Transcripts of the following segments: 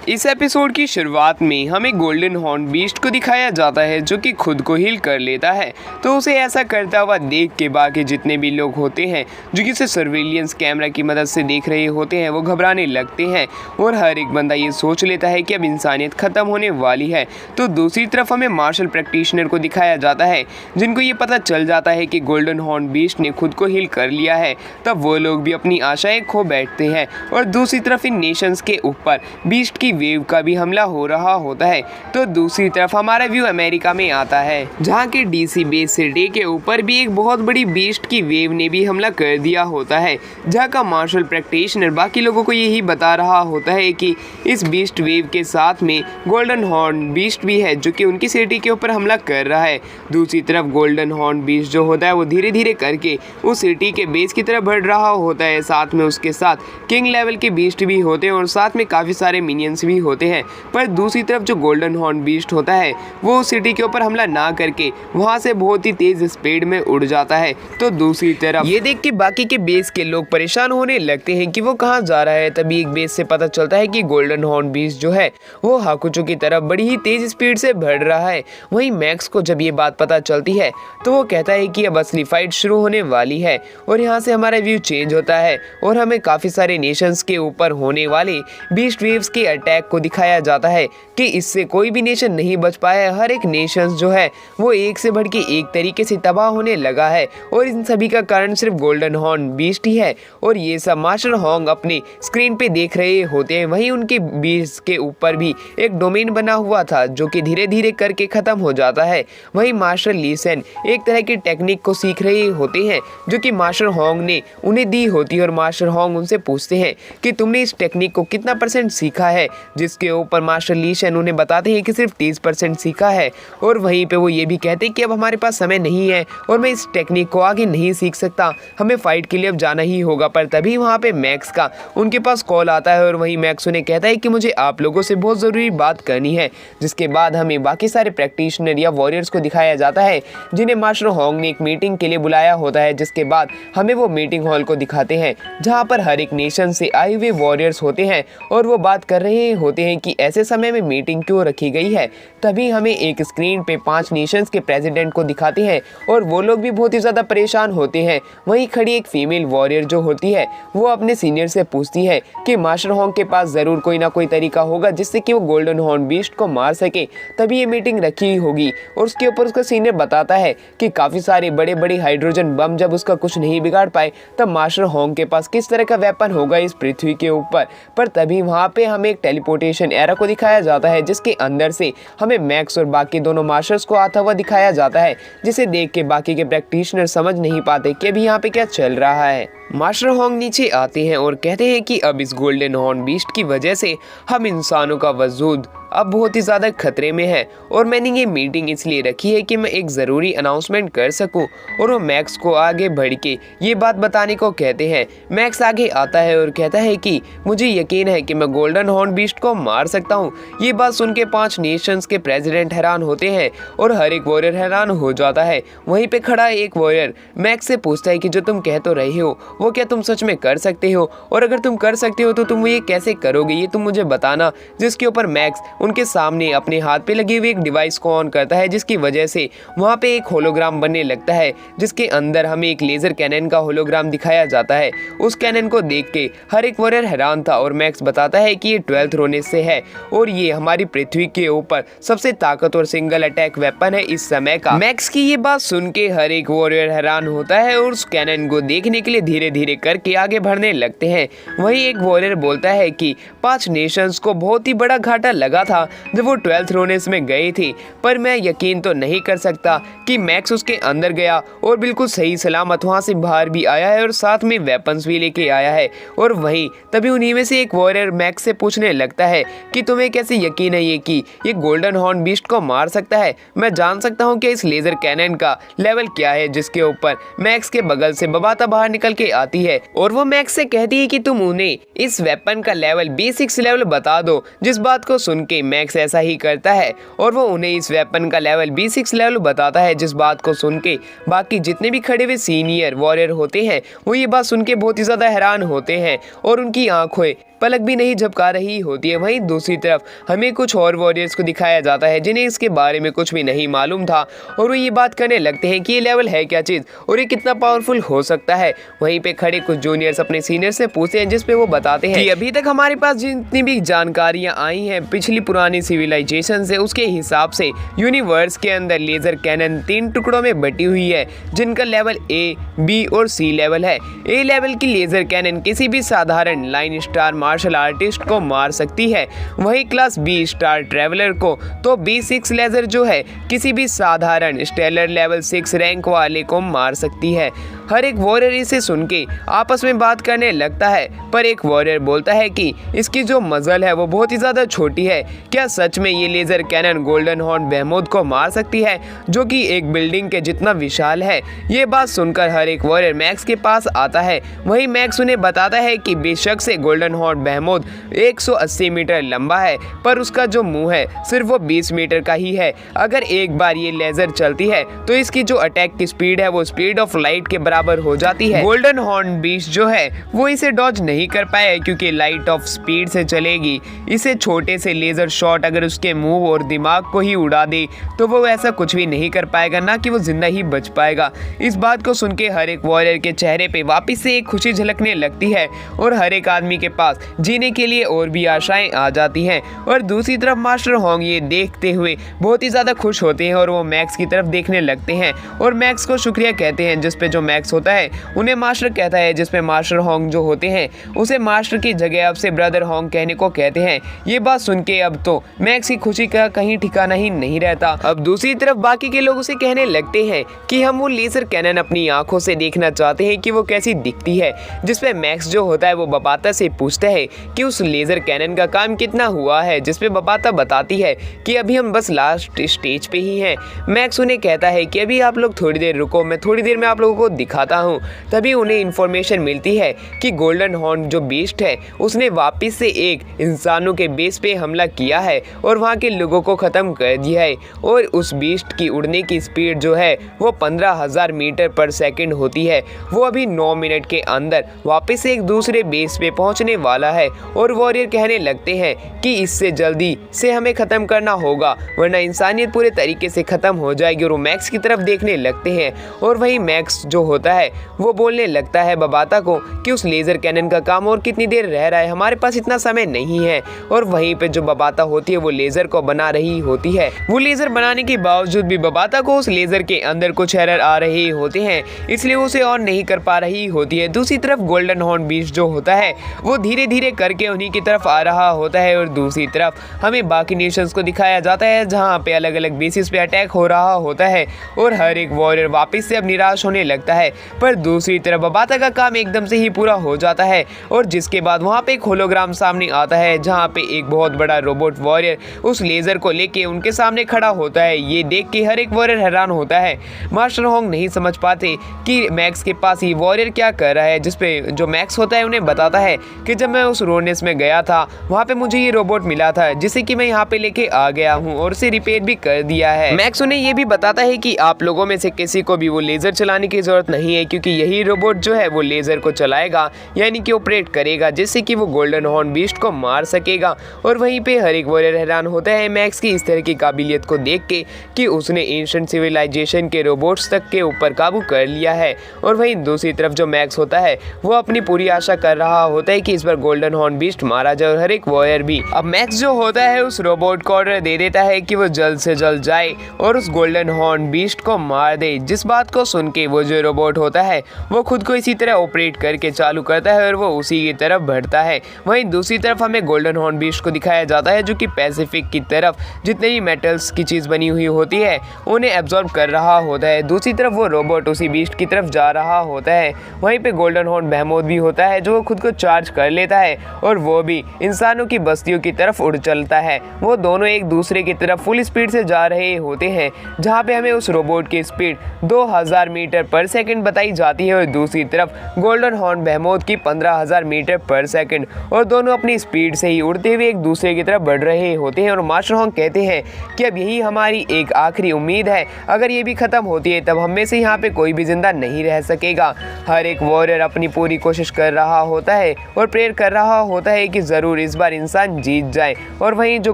इस एपिसोड की शुरुआत में हमें गोल्डन हॉर्न बीस्ट को दिखाया जाता है जो कि खुद को हील कर लेता है। तो उसे ऐसा करता हुआ देख के बाकी जितने भी लोग होते हैं जो कि उसे सर्विलियंस कैमरा की मदद से देख रहे होते हैं वो घबराने लगते हैं और हर एक बंदा ये सोच लेता है कि अब इंसानियत ख़त्म होने वाली है। तो दूसरी तरफ हमें मार्शल प्रैक्टिशनर को दिखाया जाता है जिनको ये पता चल जाता है कि गोल्डन हॉर्न बीस्ट ने खुद को हील कर लिया है। तब वो लोग भी अपनी आशाएं खो बैठते हैं और दूसरी तरफ इन नेशंस के ऊपर बीस्ट की वेव का भी हमला हो रहा होता है। तो दूसरी तरफ हमारा व्यू अमेरिका में आता है जहाँ के डीसी बेस सिटी के ऊपर भी एक बहुत बड़ी बीस्ट की वेव ने भी हमला कर दिया होता है, जहाँ का मार्शल प्रैक्टिशनर बाकी लोगों को यही बता रहा होता है कि इस बीस्ट वेव के साथ में गोल्डन हॉर्न बीस्ट भी है जो कि उनकी सिटी के ऊपर हमला कर रहा है। दूसरी तरफ गोल्डन हॉर्न बीस्ट जो होता है वो धीरे धीरे करके उस सिटी के बेस की तरफ बढ़ रहा होता है। साथ में उसके साथ किंग लेवल के बीस्ट भी होते हैं और साथ में काफ़ी सारे मिनियंस भी होते हैं। पर दूसरी तरफ जो गोल्डन हॉर्न बीस्ट होता है वो सिटी के ऊपर हमला ना करके वहां से बहुत ही तेज स्पीड में उड़ जाता है। तो दूसरी तरफ ये देख के बाकी के बेस के लोग परेशान होने लगते हैं कि वो कहाँ जा रहा है। तभी एक बेस से पता चलता है कि गोल्डन हॉर्न बीस्ट जो है वो हाकुचो की तरफ बड़ी ही तेज स्पीड से बढ़ रहा है। वहीं मैक्स को जब ये बात पता चलती है तो वो कहता है कि अब असली फाइट शुरू होने वाली है और यहाँ से हमारा व्यू चेंज होता है और हमें काफी सारे नेशंस के ऊपर होने वाले बीस्ट वेव्स के अटैक को दिखाया जाता है कि इससे कोई भी नेशन नहीं बच पाया है। हर एक नेशन जो है वो एक से बढ़ के एक तरीके से तबाह होने लगा है और इन सभी का कारण सिर्फ गोल्डन हॉर्न बीस्ट ही है। और ये सब मास्टर होंग अपने स्क्रीन पे देख रहे होते हैं। वहीं उनके बीस्ट के ऊपर भी एक डोमेन बना हुआ था जो कि धीरे धीरे करके खत्म हो जाता है। वहीं मास्टर ली सेन एक तरह की टेक्निक को सीख रहे होते हैं जो कि मास्टर होंग ने उन्हें दी होती है और मास्टर होंग उनसे पूछते हैं कि तुमने इस टेक्निक को कितना % सीखा है, जिसके ऊपर मास्टर ली सेन उन्हें बताते हैं कि सिर्फ 30% सीखा है। और वहीं पे वो ये भी कहते हैं कि अब हमारे पास समय नहीं है और मैं इस टेक्निक को आगे नहीं सीख सकता, हमें फाइट के लिए अब जाना ही होगा। पर तभी वहाँ पे मैक्स का उनके पास कॉल आता है और वहीं मैक्स उन्हें कहता है कि मुझे आप लोगों से बहुत ज़रूरी बात करनी है। जिसके बाद हमें बाकी सारे प्रैक्टिशनर या वॉरियर्स को दिखाया जाता है जिन्हें मास्टर होंग ने एक मीटिंग के लिए बुलाया होता है। जिसके बाद हमें वो मीटिंग हॉल को दिखाते हैं जहाँ पर हर एक नेशन से आए हुए वॉरियर्स होते हैं और वो बात कर रहे होते हैं कि ऐसे समय में मीटिंग क्यों रखी गई है। तभी हमें एक स्क्रीन पे 5 नेशंस के प्रेसिडेंट को दिखाते हैं और वो लोग भी बहुत ही ज़्यादा परेशान होते हैं। वहीं खड़ी एक फीमेल वॉरियर जो होती है वो अपने सीनियर से पूछती है कि मास्टर होंग के पास ज़रूर कोई ना कोई तरीका होगा जिससे कि वो गोल्डन हॉर्न बीस्ट को मार सके, तभी ये मीटिंग रखी होगी। और उसके ऊपर उसका सीनियर बताता है कि काफ़ी सारे बड़े बड़े हाइड्रोजन बम जब उसका कुछ नहीं बिगाड़ पाए तब मास्टर होंग के पास किस तरह का वेपन होगा इस पृथ्वी के ऊपर। पर तभी वहाँ पे हमें एक टेलीपोर्टेशन एरा को दिखाया जाता है जिसके अंदर से हमें मैक्स और बाकी दोनों मास्टर्स को आता हुआ दिखाया जाता है, जिसे देख के बाकी के प्रैक्टिशनर समझ नहीं पाते कि अभी यहाँ पे क्या चल रहा है। मास्टर होंग नीचे आते हैं और कहते हैं कि अब इस गोल्डन हॉर्न बीस्ट की वजह से हम इंसानों का वजूद अब बहुत ही ज़्यादा खतरे में है और मैंने ये मीटिंग इसलिए रखी है कि मैं एक ज़रूरी अनाउंसमेंट कर सकूं। और वो मैक्स को आगे बढ़ के ये बात बताने को कहते हैं। मैक्स आगे आता है और कहता है कि मुझे यकीन है कि मैं गोल्डन हॉर्न बीस्ट को मार सकता हूँ। ये बात सुन के 5 नेशंस के प्रेसिडेंट हैरान होते हैं और हर एक वॉरियर हैरान हो जाता है। वहीं पे खड़ा एक वॉरियर मैक्स से पूछता है कि जो तुम कह तो रहे हो वो क्या तुम सच में कर सकते हो, और अगर तुम कर सकते हो तो तुम ये कैसे करोगे, ये तुम मुझे बताना। जिसके ऊपर मैक्स उनके सामने अपने हाथ पे लगी हुई एक डिवाइस को ऑन करता है जिसकी वजह से वहाँ पे एक होलोग्राम बनने लगता है जिसके अंदर हमें एक लेजर कैनन का होलोग्राम दिखाया जाता है। उस कैनन को देख के हर एक वॉरियर हैरान था और मैक्स बताता है कि ये 12th रोने से है और ये हमारी पृथ्वी के ऊपर सबसे ताकतवर सिंगल अटैक वेपन है इस समय का। मैक्स की ये बात सुन के हर एक वॉरियर हैरान होता है और उस कैनन को देखने के लिए धीरे धीरे करके आगे बढ़ने लगते हैं। वहीं एक वॉरियर बोलता है कि 5 नेशंस को बहुत ही बड़ा घाटा लगा था जब वो 12th रोनेस में गए थे, पर मैं यकीन तो नहीं कर सकता कि मैक्स उसके अंदर गया और बिल्कुल सही सलामत वहाँ से बाहर भी आया है और साथ में वेपन्स भी लेके आया है। और वहीं तभी उन्हीं में से एक वॉरियर मैक्स से पूछने लगता है कि तुम्हें कैसे यकीन है कि ये गोल्डन हॉर्न बीस्ट को मार सकता है, मैं जान सकता हूँ कि इस लेजर कैनन का लेवल क्या है। जिसके ऊपर मैक्स के बगल से बबाता बाहर निकल के आती है और वो मैक्स से कहती है कि तुम उन्हें इस वेपन का लेवल B6 लेवल बता दो। जिस बात को सुन के मैक्स ऐसा ही करता है और वो उन्हें इस वेपन का लेवल B6 लेवल बताता है। जिस बात को सुन के बाकी जितने भी खड़े हुए सीनियर वॉरियर होते हैं वो ये बात सुन के बहुत ही ज़्यादा हैरान होते हैं और उनकी आंखें पलक भी नहीं झपका रही होती है। वहीं दूसरी तरफ हमें कुछ और वॉरियर्स को दिखाया जाता है जिन्हें इसके बारे में कुछ भी नहीं मालूम था और वो ये बात करने लगते हैं कि ये लेवल है क्या चीज़ और ये कितना पावरफुल हो सकता है। वहीं पे खड़े कुछ जूनियर्स अपने सीनियर से पूछते हैं जिसपे वो बताते हैं कि अभी तक हमारे पास जितनी भी जानकारियां आई हैं पिछली पुरानी सिविलाइजेशन से, उसके हिसाब से यूनिवर्स के अंदर लेजर कैनन 3 टुकड़ों में बटी हुई है जिनका लेवल ए, बी और सी लेवल है। ए लेवल की लेजर कैनन किसी भी साधारण लाइन स्टार मार्शल आर्टिस्ट को मार सकती है, वही क्लास बी स्टार ट्रेवलर को तो B6 लेजर जो है किसी भी साधारण स्टेलर लेवल 6 रैंक वाले को मार सकती है। हर एक वॉरियर इसे सुन के आपस में बात करने लगता है, पर एक वॉरियर बोलता है कि इसकी जो मजल है वो बहुत ही ज़्यादा छोटी है। क्या सच में ये लेज़र कैनन गोल्डन हॉर्न बेहमोद को मार सकती है जो कि एक बिल्डिंग के जितना विशाल है। ये बात सुनकर हर एक वॉरियर मैक्स के पास आता है। वहीं मैक्स उन्हें बताता है कि बेशक से गोल्डन हॉर्न बेहमोद 180 मीटर लंबा है, पर उसका जो मुंह है सिर्फ वो 20 मीटर का ही है। अगर एक बार ये लेज़र चलती है तो इसकी जो अटैक की स्पीड है वो स्पीड ऑफ लाइट के बराबर हो जाती है। गोल्डन हॉर्न बीस्ट जो है वो इसे डॉज नहीं कर पाए क्योंकि लाइट ऑफ स्पीड से चलेगी। इसे छोटे से लेजर शॉट अगर उसके मुंह और दिमाग को ही उड़ा दे तो वो ऐसा कुछ भी नहीं कर पाएगा, ना कि वो जिंदा ही बच पाएगा। इस बात को सुन के हर एक वॉरियर के चेहरे पे वापस से एक खुशी झलकने लगती है और हर एक आदमी के पास जीने के लिए और भी आशाएं आ जाती हैं। और दूसरी तरफ मास्टर होंग ये देखते हुए बहुत ही ज़्यादा खुश होते हैं और वो मैक्स की तरफ देखने लगते हैं और मैक्स को शुक्रिया कहते हैं, जिसपे जो मैक्स होता है उन्हें मास्टर कहता है, जिसपे मास्टर होंग जो होते हैं उसे मास्टर की जगह अब से ब्रदर होंग कहने को कहते हैं। ये बात सुन के अब तो मैक्स की खुशी का कहीं ठिकाना ही नहीं रहता। अब दूसरी तरफ बाकी के लोग उसे कहने लगते हैं कि हम वो लेजर कैनन अपनी आंखों से देखना चाहते हैं कि वो कैसी दिखती है, जिसपे मैक्स जो होता है वो बबाता से पूछता है कि उस लेजर कैनन का काम कितना हुआ है, जिसपे बबाता बताती है कि अभी हम बस लास्ट स्टेज पे ही हैं। मैक्स उन्हें कहता है कि अभी आप लोग थोड़ी देर रुको, मैं थोड़ी देर में आप लोगों को दिखाता हूँ। तभी उन्हें इन्फॉर्मेशन मिलती है कि गोल्डन हॉर्न जो बीस्ट है उसने वापस से एक इंसानों के बेस पे हमला किया है और वहाँ के लोगों को ख़त्म कर दिया है और उस बीस्ट की उड़ने की स्पीड जो है वो 15,000 मीटर पर सेकंड होती है। वो अभी 9 मिनट के अंदर वापस से एक दूसरे बेस पे पहुँचने वाला है और वॉरियर कहने लगते हैं कि इससे जल्दी से हमें ख़त्म करना होगा वरना इंसानियत पूरे तरीके से ख़त्म हो जाएगी। और वो मैक्स की तरफ देखने लगते हैं और वही मैक्स जो होता है वो बोलने लगता है बबाता को कि उस लेज़र कैनन का काम और कितनी देर रह रहा है, हमारे पास इतना समय नहीं है। और वहीं पे जो बबाता होती है वो लेज़र को बना रही होती है। वो लेज़र बनाने के बावजूद भी बबाता को उस लेज़र के अंदर कुछ एरर आ रहे होते हैं, इसलिए उसे ऑन नहीं कर पा रही होती है। दूसरी तरफ गोल्डन हॉर्न बीस्ट जो होता है वो धीरे धीरे करके उन्हीं की तरफ आ रहा होता है और दूसरी तरफ हमें बाकी नेशंस को दिखाया जाता है जहाँ पे अलग अलग बेसिस पे अटैक हो रहा होता है और हर एक वॉरियर वापस से अब निराश होने लगता है। पर दूसरी तरफ बबाता का काम एकदम से ही पूरा हो जाता है और जिसके बाद वहाँ पे एक होलोग्राम सामने आता है जहाँ पे एक बहुत बड़ा रोबोट वॉरियर उस लेज़र को लेके उनके सामने खड़ा होता है। ये देख के हर एक वॉरियर हैरान होता है। मास्टर होंग नहीं समझ पाते कि मैक्स के पास ये वॉरियर क्या कर रहा है, जिसपे जो मैक्स होता है उन्हें बताता है कि जब मैं उस रोनेस में गया था वहाँ पे मुझे ये रोबोट मिला था जिसे कि मैं यहाँ पे लेके आ गया हूँ और उसे रिपेयर भी कर दिया है। मैक्स उन्हें ये भी बताता है कि आप लोगों में से किसी को भी वो लेज़र चलाने की जरूरत नहीं है क्योंकि यही रोबोट जो है वो लेज़र को चलाएगा यानी कि ऑपरेट करेगा जिससे कि वो गोल्डन हॉर्न बीस्ट को मार सकेगा। और वहीं पे हर एक वॉरियर हैरान होता है मैक्स की इस तरह की काबिलियत को देख के कि उसने एंशिएंट सिविलाइजेशन के रोबोट्स तक के ऊपर काबू कर लिया है। और वहीं दूसरी तरफ जो मैक्स होता है वो अपनी पूरी आशा कर रहा होता है कि इस बार गोल्डन हॉर्न बीस्ट मारा जाए और हर एक वॉरियर भी। अब मैक्स जो होता है उस रोबोट को ऑर्डर दे देता है कि वो जल्द से जल्द जाए और उस गोल्डन हॉर्न बीस्ट को मार दे। जिस बात को सुन के वो जो रोबोट होता है वो खुद को इसी तरह ऑपरेट करके चालू करता है और वो उसी की तरफ बढ़ता है। वहीं दूसरी तरफ हमें गोल्डन हॉर्न बीस्ट को दिखाया जाता है जो कि पैसिफिक की तरफ जितने भी मेटल्स की चीज़ बनी हुई होती है उन्हें एब्जॉर्ब कर रहा होता है। दूसरी तरफ वो रोबोट उसी बीस्ट की तरफ जा रहा होता है। वहीं पे गोल्डन हॉर्न बेहमोद भी होता है जो खुद को चार्ज कर लेता है और वो भी इंसानों की बस्तियों की तरफ उड़ चलता है। वो दोनों एक दूसरे की तरफ फुल स्पीड से जा रहे होते हैं जहाँ पे हमें उस रोबोट की स्पीड 2000 मीटर पर सेकंड बताई जाती है और दूसरी तरफ गोल्डन हॉर्न बेहेमोथ की 15,000 मीटर पर सेकंड और दोनों अपनी स्पीड से ही उड़ते हुए एक दूसरे की तरफ बढ़ रहे होते हैं। और मास्टर होंग कहते हैं कि अब यही हमारी एक आखिरी उम्मीद है, अगर ये भी खत्म होती है तब हमें से यहाँ पे कोई भी जिंदा नहीं रह सकेगा। हर एक वॉरियर अपनी पूरी कोशिश कर रहा होता है और प्रेयर कर रहा होता है कि ज़रूर इस बार इंसान जीत जाए। और वहीं जो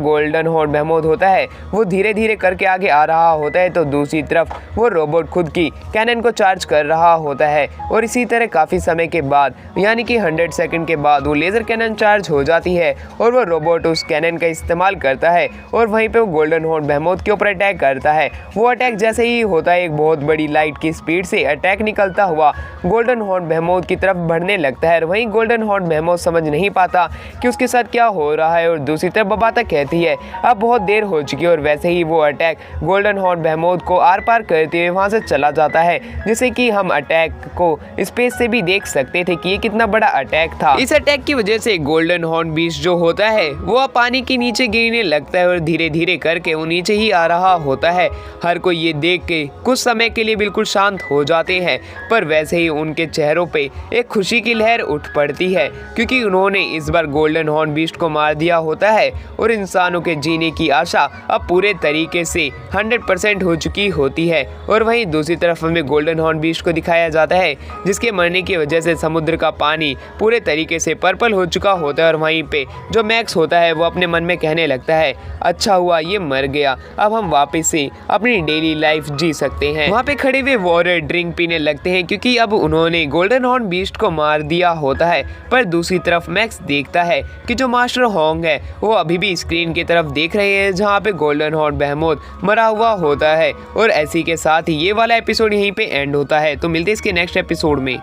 गोल्डन हॉर्न बेहेमोथ होता है वो धीरे धीरे करके आगे आ रहा होता है, तो दूसरी तरफ वो रोबोट खुद की कैनन को चार्ज कर रहा होता है। और इसी तरह काफ़ी समय के बाद यानी कि 100 सेकंड के बाद वो लेज़र कैनन चार्ज हो जाती है और वो रोबोट उस कैनन का इस्तेमाल करता है और वहीं पे वो गोल्डन हॉर्न बेहेमोथ के ऊपर अटैक करता है। वो अटैक जैसे ही होता है एक बहुत बड़ी लाइट की स्पीड से अटैक निकलता हुआ गोल्डन हॉर्न बेहेमोथ की तरफ बढ़ने लगता है। वहीं गोल्डन हॉर्न बेहेमोथ समझ नहीं पाता कि उसके साथ क्या हो रहा है और दूसरी तरफ बबाता कहती है अब बहुत देर हो चुकी है और वैसे ही वो अटैक गोल्डन हॉर्न बेहेमोथ को आर पार करते हुए वहां से चला जाता है, जिससे कि हम अटैक को स्पेस से भी देख सकते थे कि ये कितना बड़ा अटैक था। इस अटैक की वजह से गोल्डन हॉर्न बीस्ट जो होता है वो अब पानी के नीचे गिरने लगता है और धीरे धीरे करके वो नीचे ही आ रहा होता है। हर कोई ये देख के कुछ समय के लिए बिल्कुल शांत हो जाते हैं, पर वैसे ही उनके चेहरों पे एक खुशी की लहर उठ पड़ती है क्योंकि उन्होंने इस बार गोल्डन हॉर्न बीस्ट को मार दिया होता है और इंसानों के जीने की आशा अब पूरे तरीके से 100% हो चुकी होती है। और वहीं दूसरी तरफ हमें गोल्डन हॉर्न बीस्ट को दिखाया जाता है जिसके मरने की वजह से समुद्र का पानी पूरे तरीके से पर्पल हो चुका होता है। और वहीं पे जो मैक्स होता है वो अपने मन में कहने लगता है अच्छा हुआ ये मर गया, अब हम वापस से अपनी डेली लाइफ जी सकते हैं। वहाँ पे खड़े हुए वॉरियर ड्रिंक पीने लगते हैं क्योंकि अब उन्होंने गोल्डन हॉर्न बीस्ट को मार दिया होता है। पर दूसरी तरफ मैक्स देखता है कि जो मास्टर होंग है वो अभी भी स्क्रीन की तरफ देख रहे हैं जहाँ पे गोल्डन हॉर्न बेहेमोथ मरा हुआ होता है। और ऐसी के साथ ही ये वाला एपिसोड यहीं पे एंड होता है। तो मिलते हैं इसके नेक्स्ट एपिसोड में।